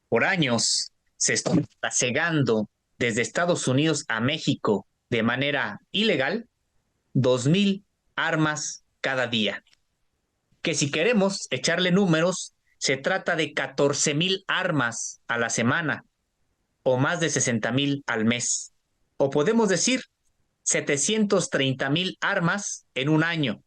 Por años se está trasegando desde Estados Unidos a México de manera ilegal 2,000 armas cada día. Que si queremos echarle números, se trata de 14,000 armas a la semana o más de 60,000 al mes. O podemos decir 730,000 armas en un año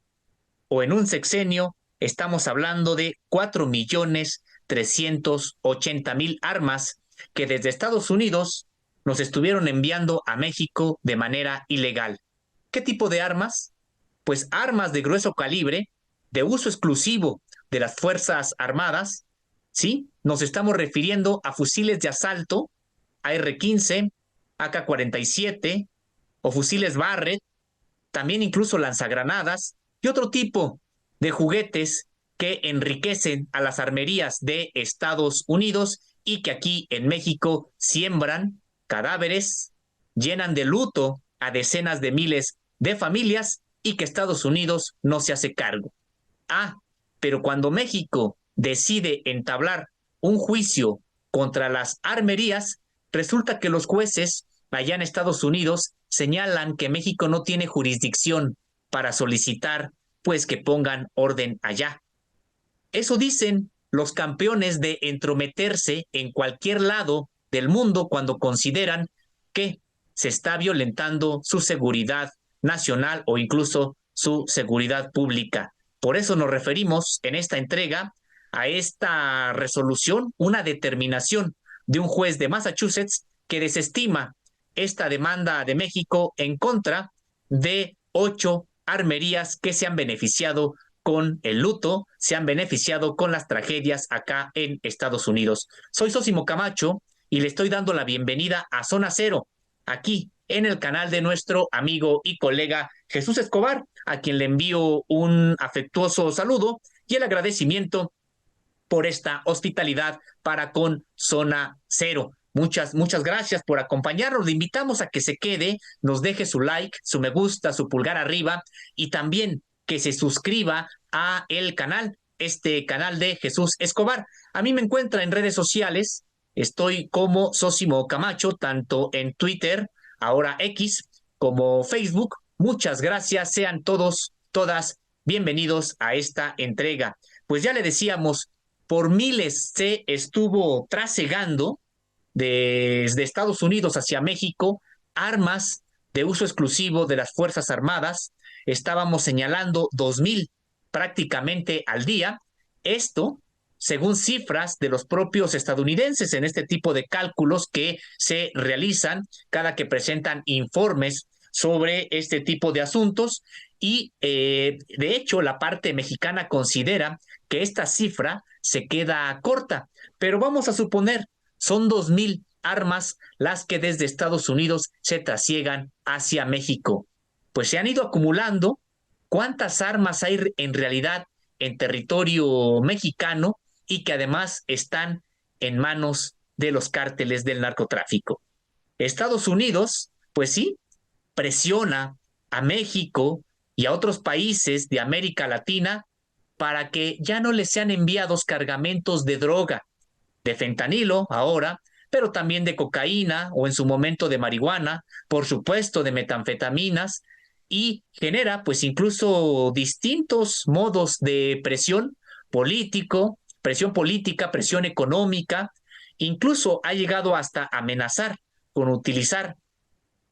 o en un sexenio estamos hablando de 4,380,000 armas que desde Estados Unidos nos estuvieron enviando a México de manera ilegal. ¿Qué tipo de armas? Pues armas de grueso calibre, de uso exclusivo de las Fuerzas Armadas, ¿sí? Nos estamos refiriendo a fusiles de asalto, AR-15, AK-47 o fusiles Barrett, también incluso lanzagranadas y otro tipo de juguetes que enriquecen a las armerías de Estados Unidos y que aquí en México siembran cadáveres, llenan de luto a decenas de miles de familias y que Estados Unidos no se hace cargo. Ah, pero cuando México decide entablar un juicio contra las armerías, resulta que los jueces allá en Estados Unidos señalan que México no tiene jurisdicción para solicitar pues que pongan orden allá. Eso dicen los campeones de entrometerse en cualquier lado del mundo cuando consideran que se está violentando su seguridad nacional o incluso su seguridad pública. Por eso nos referimos en esta entrega a esta resolución, una determinación de un juez de Massachusetts que desestima esta demanda de México en contra de 8 armerías que se han beneficiado con el luto, se han beneficiado con las tragedias acá en Estados Unidos. Soy Sosimo Camacho y le estoy dando la bienvenida a Zona Cero, aquí en el canal de nuestro amigo y colega Jesús Escobar, a quien le envío un afectuoso saludo y el agradecimiento por esta hospitalidad para con Zona Cero. Muchas gracias por acompañarnos. Le invitamos a que se quede, nos deje su like, su me gusta, su pulgar arriba y también que se suscriba a el canal, este canal de Jesús Escobar. A mí me encuentra en redes sociales, estoy como Sosimo Camacho, tanto en Twitter, ahora X, como Facebook. Muchas gracias, sean todos, todas bienvenidos a esta entrega. Pues ya le decíamos, por miles se estuvo trasegando desde Estados Unidos hacia México armas de uso exclusivo de las Fuerzas Armadas. Estábamos señalando 2,000 prácticamente al día. Esto, según cifras de los propios estadounidenses en este tipo de cálculos que se realizan cada que presentan informes sobre este tipo de asuntos y de hecho la parte mexicana considera que esta cifra se queda corta, pero vamos a suponer son 2,000 armas las que desde Estados Unidos se trasiegan hacia México. Pues se han ido acumulando. ¿Cuántas armas hay en realidad en territorio mexicano y que además están en manos de los cárteles del narcotráfico? Estados Unidos, pues sí, presiona a México y a otros países de América Latina para que ya no les sean enviados cargamentos de droga, de fentanilo ahora, pero también de cocaína o en su momento de marihuana, por supuesto de metanfetaminas, y genera pues incluso distintos modos de presión político, presión política, presión económica, incluso ha llegado hasta amenazar con utilizar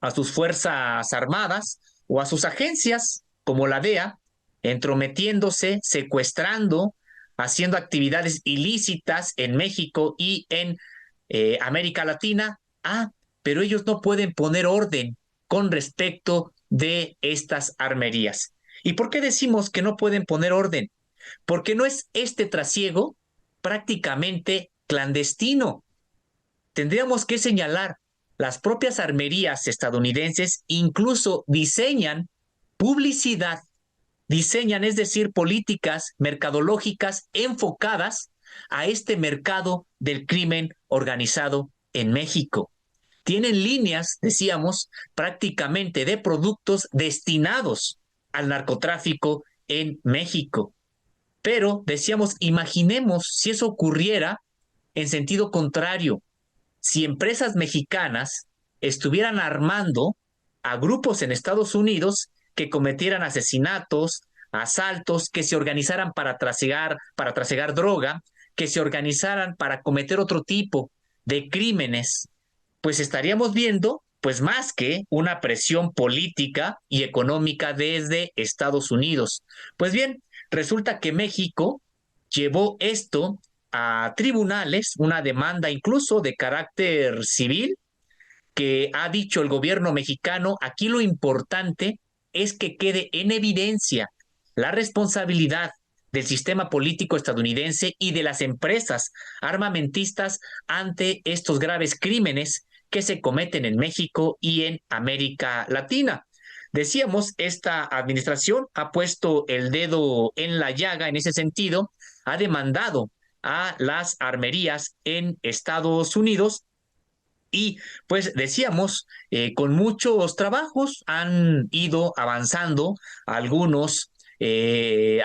a sus fuerzas armadas o a sus agencias como la DEA, entrometiéndose, secuestrando, haciendo actividades ilícitas en México y en América Latina. Ah, pero ellos no pueden poner orden con respecto de estas armerías. ¿Y por qué decimos que no pueden poner orden? Porque no es este trasiego prácticamente clandestino. Tendríamos que señalar, las propias armerías estadounidenses incluso diseñan publicidad, diseñan, es decir, políticas mercadológicas enfocadas a este mercado del crimen organizado en México. Tienen líneas, decíamos, prácticamente de productos destinados al narcotráfico en México. Pero decíamos, imaginemos si eso ocurriera en sentido contrario. Si empresas mexicanas estuvieran armando a grupos en Estados Unidos que cometieran asesinatos, asaltos, que se organizaran para trasegar droga, que se organizaran para cometer otro tipo de crímenes, pues estaríamos viendo pues más que una presión política y económica desde Estados Unidos. Pues bien, resulta que México llevó esto a tribunales, una demanda incluso de carácter civil, que ha dicho el gobierno mexicano, aquí lo importante es que quede en evidencia la responsabilidad del sistema político estadounidense y de las empresas armamentistas ante estos graves crímenes que se cometen en México y en América Latina. Decíamos, esta administración ha puesto el dedo en la llaga en ese sentido, ha demandado a las armerías en Estados Unidos y pues decíamos, con muchos trabajos han ido avanzando algunos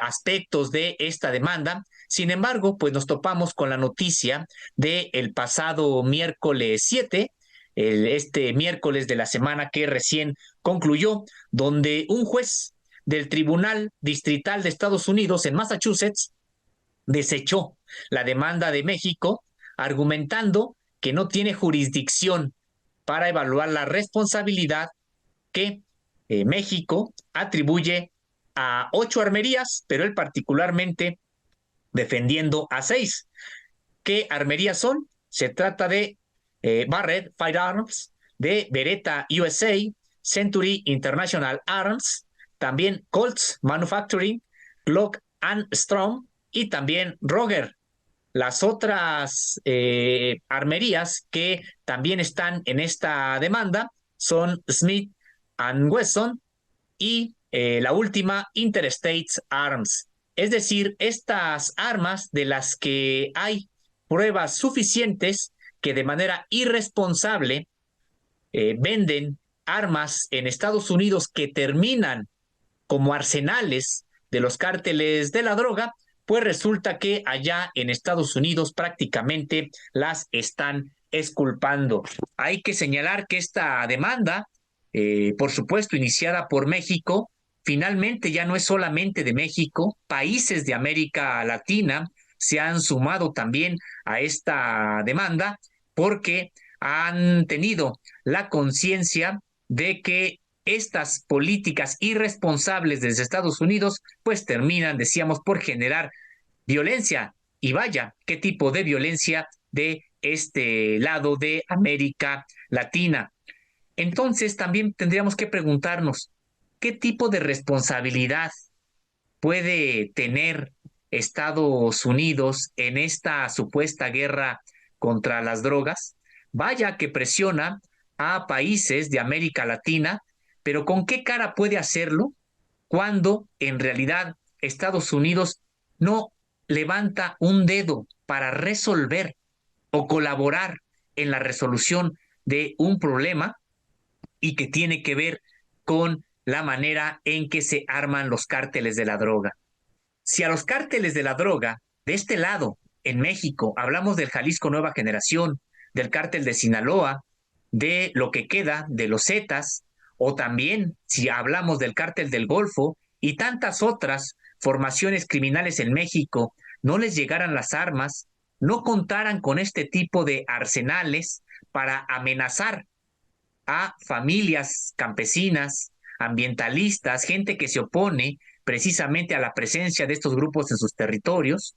aspectos de esta demanda. Sin embargo, pues nos topamos con la noticia del pasado miércoles 7, este miércoles de la semana que recién concluyó, donde un juez del Tribunal Distrital de Estados Unidos en Massachusetts desechó la demanda de México, argumentando que no tiene jurisdicción para evaluar la responsabilidad que México atribuye a 8 armerías, pero él particularmente defendiendo a 6. ¿Qué armerías son? Se trata de Barrett Firearms, de Beretta USA, Century International Arms, también Colts Manufacturing, Glock and Strom y también Roger. Las otras armerías que también están en esta demanda son Smith and Wesson y la última, Interstate Arms. Es decir, estas armas de las que hay pruebas suficientes que de manera irresponsable venden armas en Estados Unidos que terminan como arsenales de los cárteles de la droga, pues resulta que allá en Estados Unidos prácticamente las están exculpando. Hay que señalar que esta demanda, por supuesto, iniciada por México, finalmente ya no es solamente de México, países de América Latina se han sumado también a esta demanda porque han tenido la conciencia de que estas políticas irresponsables desde Estados Unidos pues terminan, decíamos, por generar violencia. Y vaya, qué tipo de violencia de este lado de América Latina. Entonces también tendríamos que preguntarnos, ¿qué tipo de responsabilidad puede tener Estados Unidos en esta supuesta guerra contra las drogas? Vaya que presiona a países de América Latina, pero ¿con qué cara puede hacerlo cuando en realidad Estados Unidos no levanta un dedo para resolver o colaborar en la resolución de un problema y que tiene que ver con la manera en que se arman los cárteles de la droga? Si a los cárteles de la droga, de este lado, en México, hablamos del Jalisco Nueva Generación, del cártel de Sinaloa, de lo que queda de los Zetas, o también si hablamos del cártel del Golfo y tantas otras formaciones criminales en México, no les llegaran las armas, no contaran con este tipo de arsenales para amenazar a familias campesinas, ambientalistas, gente que se opone precisamente a la presencia de estos grupos en sus territorios,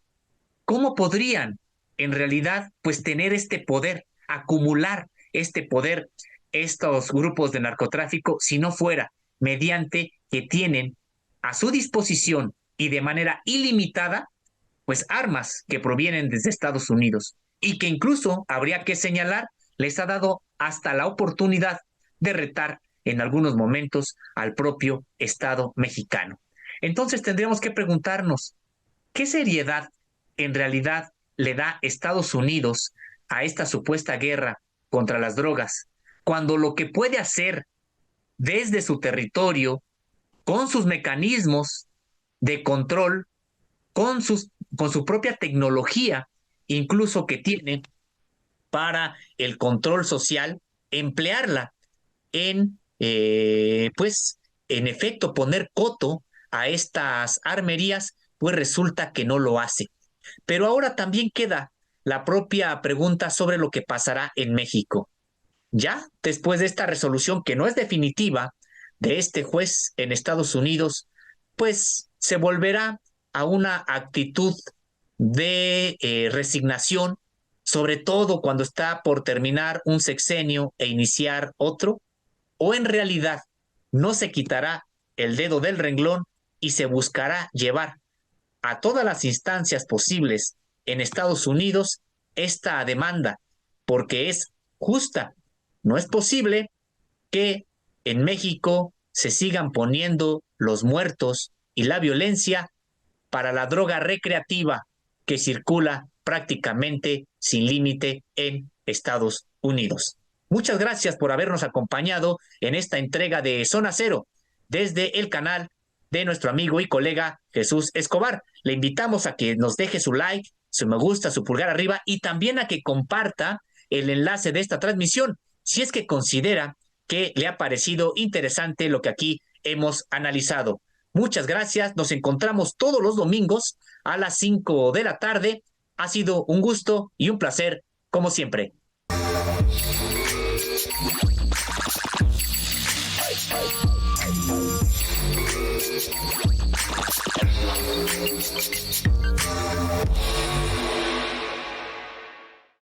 ¿cómo podrían en realidad pues tener este poder, acumular este poder estos grupos de narcotráfico si no fuera mediante que tienen a su disposición y de manera ilimitada pues armas que provienen desde Estados Unidos y que incluso habría que señalar les ha dado hasta la oportunidad de retar en algunos momentos al propio Estado mexicano? Entonces tendríamos que preguntarnos, ¿qué seriedad en realidad le da Estados Unidos a esta supuesta guerra contra las drogas, cuando lo que puede hacer desde su territorio, con sus mecanismos de control, con su propia tecnología, incluso que tiene para el control social, emplearla en, pues, en efecto, poner coto a estas armerías, pues resulta que no lo hace. Pero ahora también queda la propia pregunta sobre lo que pasará en México. Ya después de esta resolución, que no es definitiva, de este juez en Estados Unidos, pues se volverá a una actitud de resignación, sobre todo cuando está por terminar un sexenio e iniciar otro, o en realidad no se quitará el dedo del renglón y se buscará llevar a todas las instancias posibles en Estados Unidos esta demanda, porque es justa. No es posible que en México se sigan poniendo los muertos y la violencia para la droga recreativa que circula prácticamente sin límite en Estados Unidos. Muchas gracias por habernos acompañado en esta entrega de Zona Cero desde el canal de nuestro amigo y colega Jesús Escobar. Le invitamos a que nos deje su like, su me gusta, su pulgar arriba y también a que comparta el enlace de esta transmisión si es que considera que le ha parecido interesante lo que aquí hemos analizado. Muchas gracias. Nos encontramos todos los domingos a las 5 de la tarde. Ha sido un gusto y un placer, como siempre.